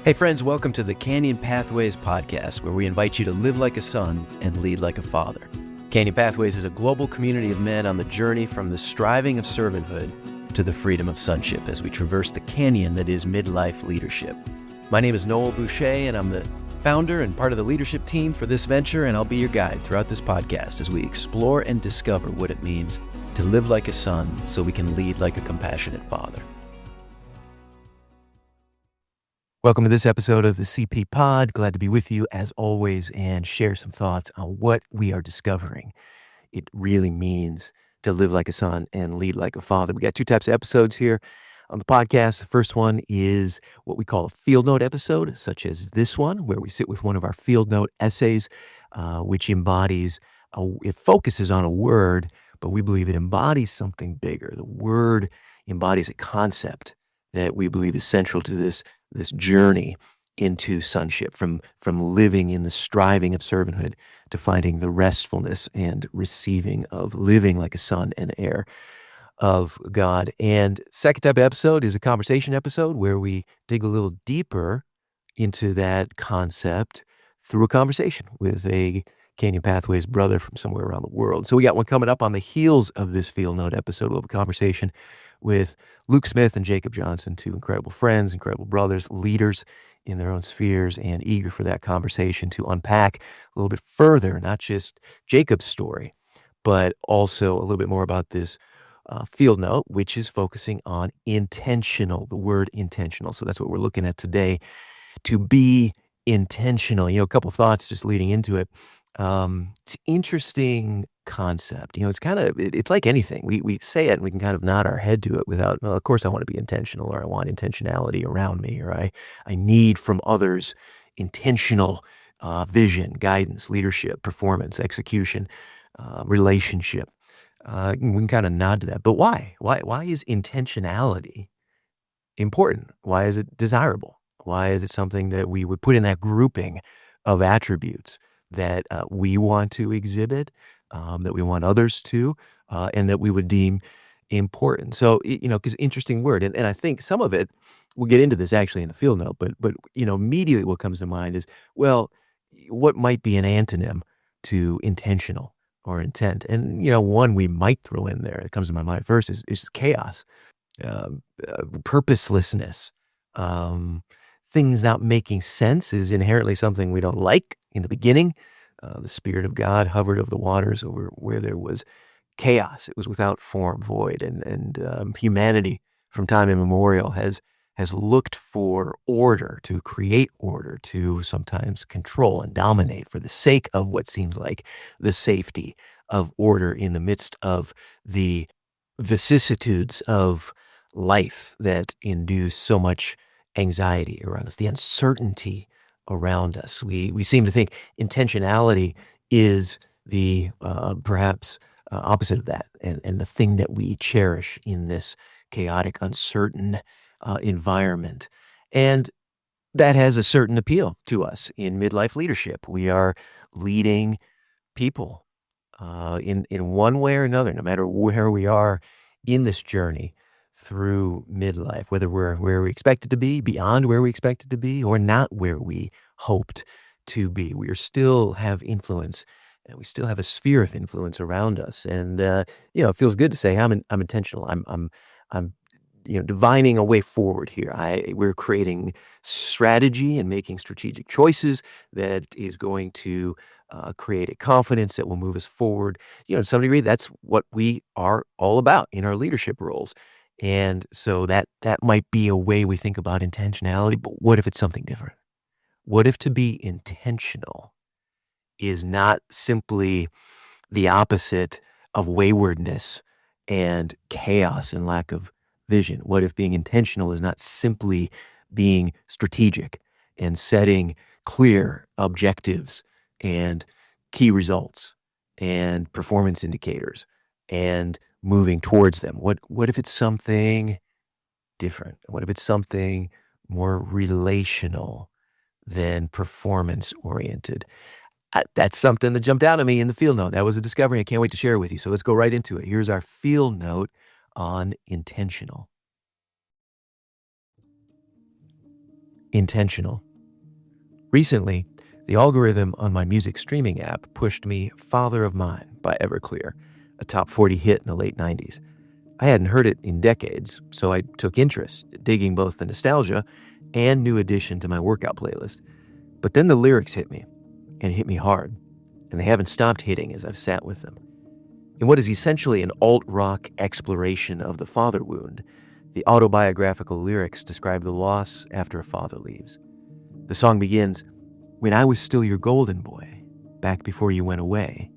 Hey friends, welcome to the Canyon Pathways podcast, where we invite you to live like a son and lead like a father. Canyon Pathways is a global community of men on the journey from the striving of servanthood to the freedom of sonship as we traverse the canyon that is midlife leadership. My name is Noel Bouché, and I'm the founder and part of the leadership team for this venture, and I'll be your guide throughout this podcast as we explore and discover what it means to live like a son so we can lead like a compassionate father. Welcome to this episode of the CP Pod. Glad to be with you as always and share some thoughts on what we are discovering it really means to live like a son and lead like a father. We got two types of episodes here on the podcast. The first one is what we call a field note episode, such as this one, where we sit with one of our field note essays, which embodies, it focuses on a word, but we believe it embodies something bigger. The word embodies a concept that we believe is central to this journey into sonship, from living in the striving of servanthood to finding the restfulness and receiving of living like a son and heir of God. And second type of episode is a conversation episode where we dig a little deeper into that concept through a conversation with a Canyon Pathways brother from somewhere around the world. So we got one coming up on the heels of this field note episode. We'll have a conversation with Luke Smith and Jacob Johnson, two incredible friends, incredible brothers, leaders in their own spheres, and eager for that conversation to unpack a little bit further, not just Jacob's story, but also a little bit more about this field note, which is focusing on intentional, the word intentional. So that's what we're looking at today, to be intentional. A couple thoughts just leading into it. It's an interesting concept. It's kind of, it's like anything. We say it and we can kind of nod our head to it without, well, of course I want to be intentional, or I want intentionality around me, or I need from others intentional vision, guidance, leadership, performance, execution, relationship. We can kind of nod to that. But why? Why is intentionality important? Why is it desirable? Why is it something that we would put in that grouping of attributes that we want to exhibit, that we want others to, and that we would deem important? So, because interesting word. And I think some of it, we'll get into this actually in the field note, but immediately what comes to mind is, well, what might be an antonym to intentional or intent? And, one we might throw in there that comes to my mind first is chaos, purposelessness. Things not making sense is inherently something we don't like in the beginning. The Spirit of God hovered over the waters over where there was chaos. It was without form, void, and humanity from time immemorial has looked for order, to create order, to sometimes control and dominate for the sake of what seems like the safety of order in the midst of the vicissitudes of life that induce so much anxiety around us, the uncertainty around us. We seem to think intentionality is the perhaps opposite of that, and the thing that we cherish in this chaotic, uncertain environment. And that has a certain appeal to us in midlife leadership. We are leading people in one way or another, no matter where we are in this journey through midlife, whether we're where we expected to be, beyond where we expected to be, or not where we hoped to be. We still have influence, and we still have a sphere of influence around us. And it feels good to say I'm intentional. I'm divining a way forward here. We're creating strategy and making strategic choices that is going to create a confidence that will move us forward. To some degree, that's what we are all about in our leadership roles. And so that might be a way we think about intentionality, but what if it's something different? What if to be intentional is not simply the opposite of waywardness and chaos and lack of vision? What if being intentional is not simply being strategic and setting clear objectives and key results and performance indicators and moving towards them? What if it's something different? What if it's something more relational than performance oriented? That's something that jumped out at me in the field note. That was a discovery I can't wait to share with you. So let's go right into it. Here's our field note on intentional. Intentional. Recently, the algorithm on my music streaming app pushed me Father of Mine by Everclear, a top 40 hit in the late 90s. I hadn't heard it in decades, so I took interest, digging both the nostalgia and new addition to my workout playlist. But then the lyrics hit me, and hit me hard, and they haven't stopped hitting as I've sat with them. In what is essentially an alt-rock exploration of the father wound, the autobiographical lyrics describe the loss after a father leaves. The song begins, "When I was still your golden boy, back before you went away,"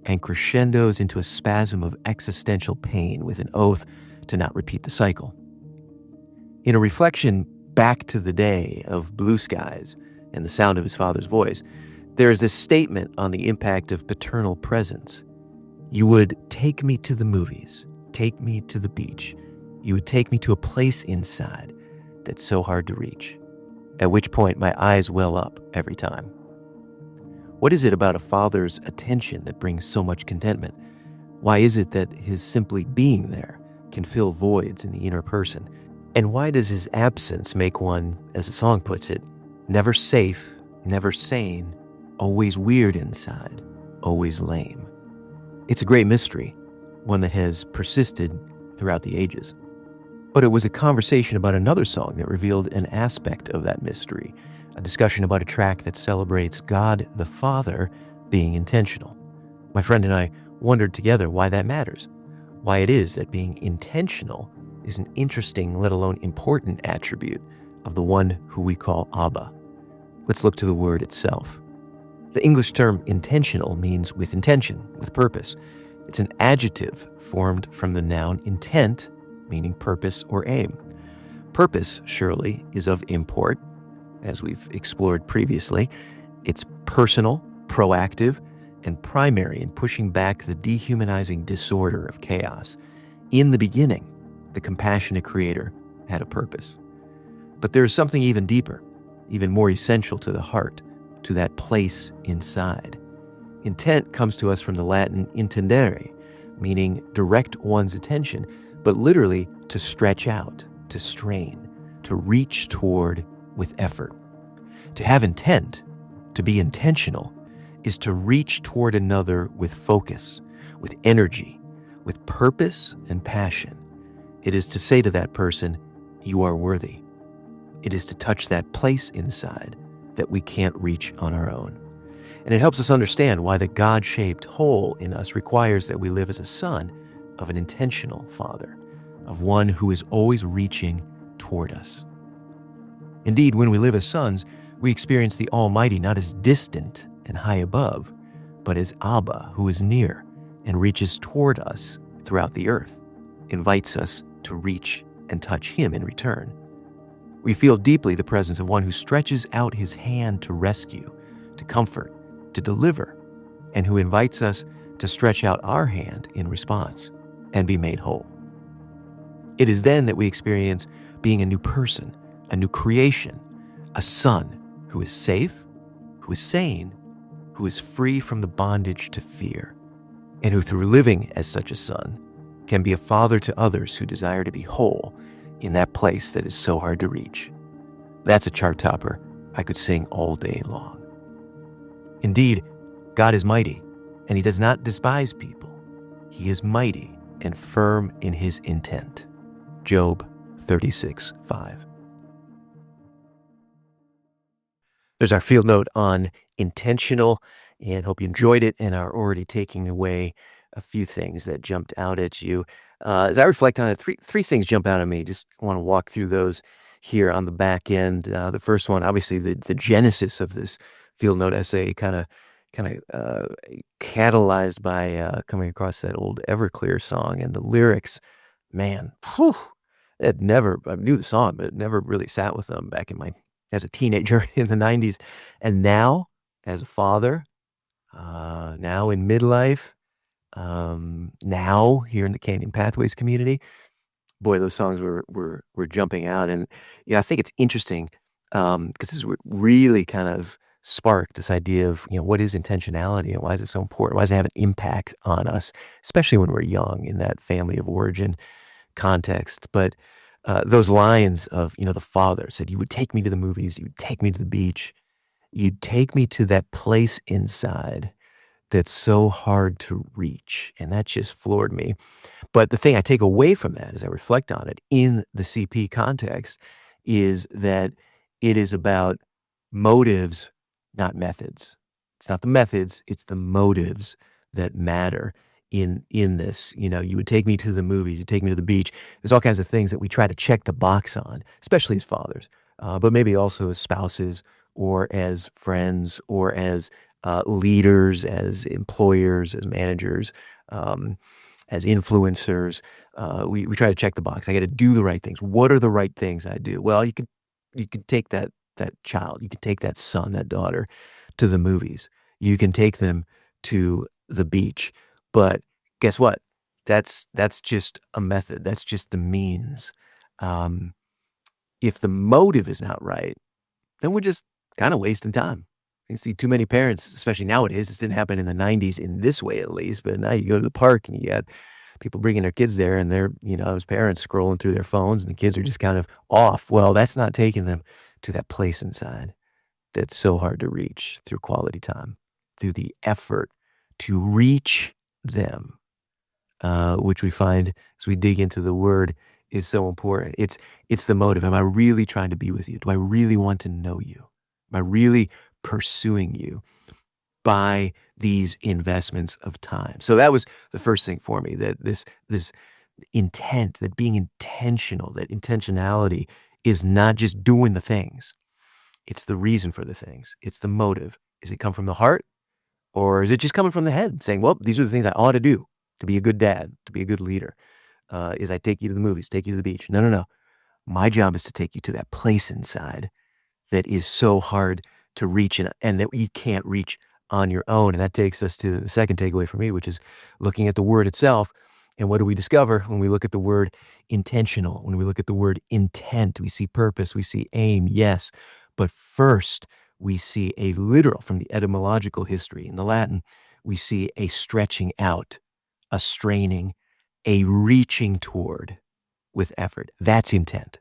and crescendos into a spasm of existential pain with an oath to not repeat the cycle. In a reflection back to the day of blue skies and the sound of his father's voice, there is this statement on the impact of paternal presence. "You would take me to the movies, take me to the beach. You would take me to a place inside that's so hard to reach." At which point my eyes well up every time. What is it about a father's attention that brings so much contentment? Why is it that his simply being there can fill voids in the inner person? And why does his absence make one, as the song puts it, never safe, never sane, always weird inside, always lame? It's a great mystery, one that has persisted throughout the ages. But it was a conversation about another song that revealed an aspect of that mystery, a discussion about a track that celebrates God the Father being intentional. My friend and I wondered together why that matters, why it is that being intentional is an interesting, let alone important attribute of the one who we call Abba. Let's look to the word itself. The English term intentional means with intention, with purpose. It's an adjective formed from the noun intent, meaning purpose or aim. Purpose, surely, is of import, as we've explored previously. It's personal, proactive, and primary in pushing back the dehumanizing disorder of chaos. In the beginning, the compassionate Creator had a purpose. But there is something even deeper, even more essential to the heart, to that place inside. Intent comes to us from the Latin intendere, meaning direct one's attention, but literally to stretch out, to strain, to reach toward with effort. To have intent, to be intentional, is to reach toward another with focus, with energy, with purpose and passion. It is to say to that person, "You are worthy." It is to touch that place inside that we can't reach on our own. And it helps us understand why the God-shaped hole in us requires that we live as a son of an intentional father, of one who is always reaching toward us. Indeed, when we live as sons, we experience the Almighty not as distant and high above, but as Abba, who is near and reaches toward us throughout the earth, invites us to reach and touch Him in return. We feel deeply the presence of one who stretches out His hand to rescue, to comfort, to deliver, and who invites us to stretch out our hand in response and be made whole. It is then that we experience being a new person, a new creation, a son who is safe, who is sane, who is free from the bondage to fear, and who through living as such a son can be a father to others who desire to be whole in that place that is so hard to reach. That's a chart topper I could sing all day long. Indeed, God is mighty, and He does not despise people. He is mighty and firm in His intent. Job 36:5. There's our field note on intentional, and hope you enjoyed it and are already taking away a few things that jumped out at you. As I reflect on it, three things jump out at me. Just want to walk through those here on the back end. The first one, obviously, the genesis of this field note essay, kind of catalyzed by coming across that old Everclear song and the lyrics. Man, whew, I knew the song, but it never really sat with them back as a teenager in the 90s. And now, as a father, now in midlife, now here in the Canyon Pathways community, boy, those songs were jumping out. And I think it's interesting because this is what really kind of sparked this idea of what is intentionality and why is it so important? Why does it have an impact on us, especially when we're young in that family of origin context? But those lines of, the father said, "You would take me to the movies, you would take me to the beach, you'd take me to that place inside that's so hard to reach," and that just floored me. But the thing I take away from that as I reflect on it in the CP context is that it is about motives, not methods. It's not the methods, it's the motives that matter in this. You would take me to the movies, you take me to the beach. There's all kinds of things that we try to check the box on, especially as fathers, but maybe also as spouses or as friends or as leaders, as employers, as managers. As influencers, we try to check the box. I got to do the right things. What are the right things I do? Well, you could take that child, you could take that son, that daughter, to the movies. You can take them to the beach, but guess what? That's just a method. That's just the means. Um, if the motive is not right, then we're just kind of wasting time. You see too many parents, especially nowadays. This didn't happen in the '90s in this way, at least. But now you go to the park and you got people bringing their kids there, and they're, as parents scrolling through their phones, and the kids are just kind of off. Well, that's not taking them to that place inside that's so hard to reach through quality time, through the effort to reach them, which we find as we dig into the word is so important. It's the motive. Am I really trying to be with you? Do I really want to know you? Am I really pursuing you by these investments of time? So that was the first thing for me, that this intent, that being intentional, that intentionality is not just doing the things. It's the reason for the things. It's the motive. Is it come from the heart, or is it just coming from the head saying, well, these are the things I ought to do to be a good dad, to be a good leader? Is I take you to the movies, take you to the beach? No, no, no. My job is to take you to that place inside that is so hard to reach and that you can't reach on your own. And that takes us to the second takeaway for me, which is looking at the word itself. And what do we discover when we look at the word intentional? When we look at the word intent, we see purpose, we see aim, yes. But first, we see a literal, from the etymological history in the Latin, we see a stretching out, a straining, a reaching toward with effort. That's intent.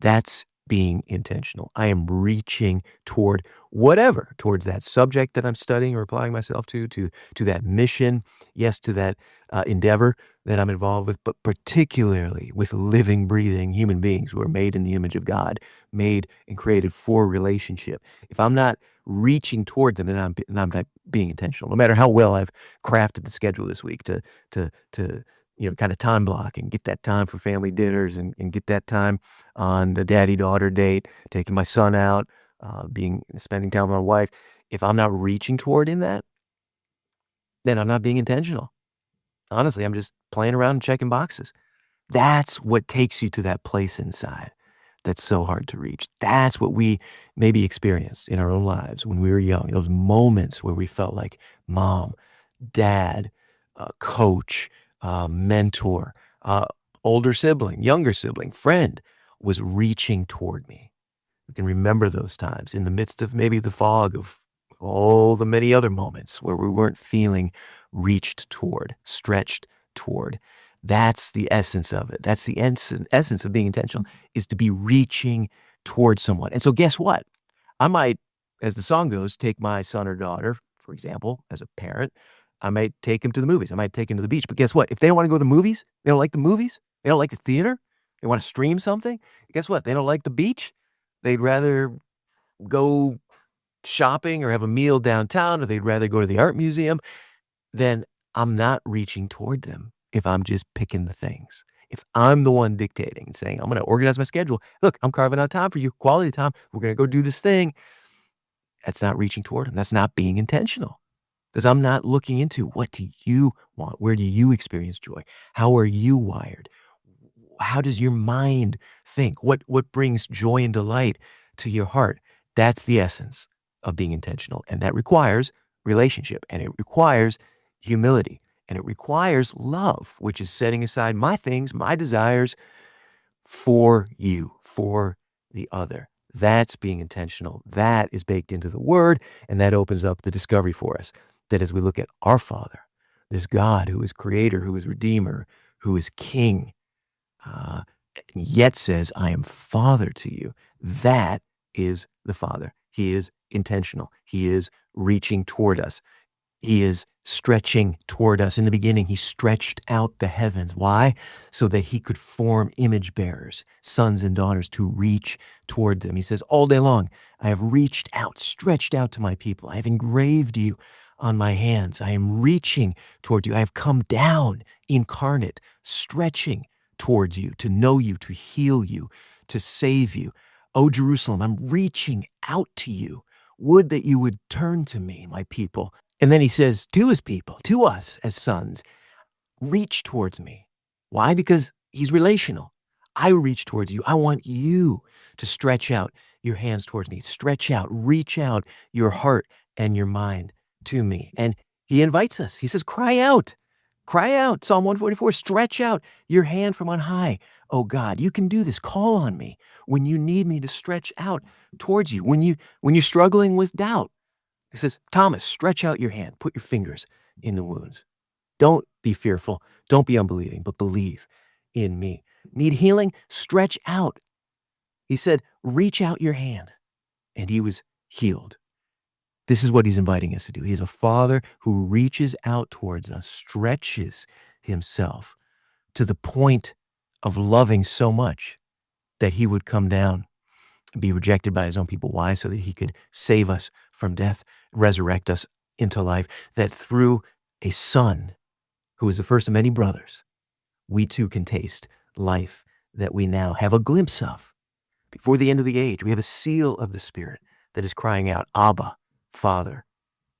That's being intentional. I am reaching toward whatever, towards that subject that I'm studying or applying myself to that mission, yes, to that endeavor that I'm involved with, but particularly with living, breathing human beings who are made in the image of God, made and created for relationship. If I'm not reaching toward them, then I'm not being intentional. No matter how well I've crafted the schedule this week to kind of time block and get that time for family dinners and get that time on the daddy-daughter date, taking my son out, spending time with my wife. If I'm not reaching toward in that, then I'm not being intentional. Honestly, I'm just playing around and checking boxes. That's what takes you to that place inside that's so hard to reach. That's what we maybe experienced in our own lives when we were young, those moments where we felt like mom, dad, coach, mentor, older sibling, younger sibling, friend was reaching toward me. We can remember those times in the midst of maybe the fog of all the many other moments where we weren't feeling reached toward, stretched toward. That's the essence of it. That's the essence of being intentional, is to be reaching towards someone. And so guess what? I might, as the song goes, take my son or daughter, for example, as a parent. I might take him to the movies. I might take him to the beach. But guess what? If they don't want to go to the movies, they don't like the movies, they don't like the theater, they want to stream something, guess what? They don't like the beach. They'd rather go shopping or have a meal downtown, or they'd rather go to the art museum. Then I'm not reaching toward them if I'm just picking the things. If I'm the one dictating and saying, I'm going to organize my schedule. Look, I'm carving out time for you, quality time. We're going to go do this thing. That's not reaching toward them. That's not being intentional, because I'm not looking into, what do you want? Where do you experience joy? How are you wired? How does your mind think? What brings joy and delight to your heart? That's the essence of being intentional. And that requires relationship, and it requires humility, and it requires love, which is setting aside my things, my desires for you, for the other. That's being intentional. That is baked into the word, and that opens up the discovery for us that as we look at our Father, this God who is creator, who is redeemer, who is king, uh, yet says, I am Father to you. That is the Father. He is intentional. He is reaching toward us. He is stretching toward us. In the beginning, he stretched out the heavens. Why? So that he could form image bearers, sons and daughters, to reach toward them. He says, all day long, I have reached out, stretched out to my people. I have engraved you on my hands. I am reaching toward you. I have come down incarnate, stretching towards you, to know you, to heal you, to save you. O Jerusalem, I'm reaching out to you. Would that you would turn to me, my people. And then he says to his people, to us as sons, reach towards me. Why? Because he's relational. I reach towards you. I want you to stretch out your hands towards me. Stretch out, reach out your heart and your mind to me. And he invites us. He says, cry out. Cry out. Psalm 144, stretch out your hand from on high. Oh God, you can do this. Call on me when you need me to stretch out towards you. When you're struggling with doubt. He says, Thomas, stretch out your hand. Put your fingers in the wounds. Don't be fearful. Don't be unbelieving, but believe in me. Need healing? Stretch out. He said, reach out your hand. And he was healed. This is what he's inviting us to do. He's a Father who reaches out towards us, stretches himself to the point of loving so much that he would come down and be rejected by his own people. Why? So that he could save us from death, resurrect us into life, that through a Son who is the first of many brothers, we too can taste life that we now have a glimpse of. Before the end of the age, we have a seal of the Spirit that is crying out, Abba, Father,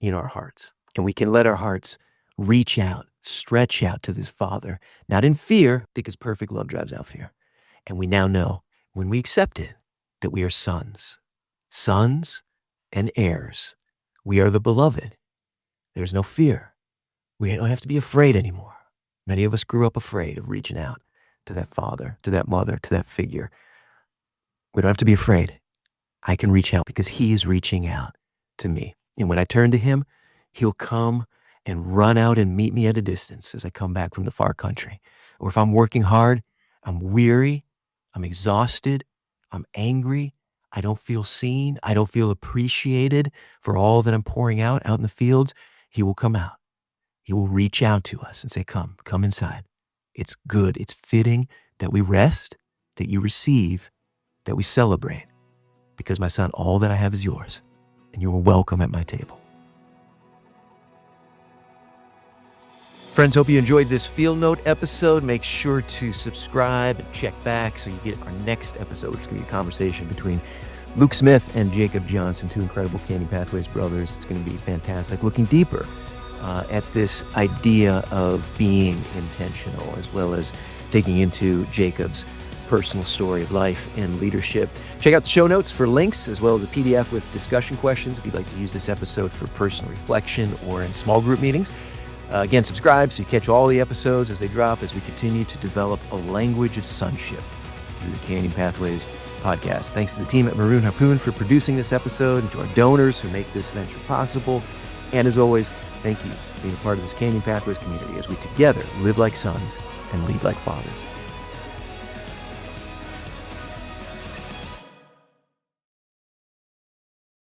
in our hearts. And we can let our hearts reach out, stretch out to this Father, not in fear, because perfect love drives out fear. And we now know, when we accept it, that we are sons and heirs. We are the beloved. There's no fear. We don't have to be afraid anymore. Many of us grew up afraid of reaching out to that father, to that mother, to that figure. We don't have to be afraid. I can reach out because he is reaching out to me. And when I turn to him, he'll come and run out and meet me at a distance as I come back from the far country. Or if I'm working hard, I'm weary, I'm exhausted, I'm angry, I don't feel seen, I don't feel appreciated for all that I'm pouring out in the fields, he will come out. He will reach out to us and say, come inside. It's good, it's fitting that we rest, that you receive, that we celebrate. Because my son, all that I have is yours, and you are welcome at my table. Friends, hope you enjoyed this Field Note episode. Make sure to subscribe and check back so you get our next episode, which is going to be a conversation between Luke Smith and Jacob Johnson, two incredible Canyon Pathways brothers. It's going to be fantastic, looking deeper at this idea of being intentional, as well as digging into Jacob's personal story of life and leadership. Check out the show notes for links, as well as a PDF with discussion questions if you'd like to use this episode for personal reflection or in small group meetings. Again, subscribe so you catch all the episodes as they drop, as we continue to develop a language of sonship through the Canyon Pathways podcast. Thanks to the team at Maroon Harpoon for producing this episode, and to our donors who make this venture possible. And as always, thank you for being a part of this Canyon Pathways community as we together live like sons and lead like fathers.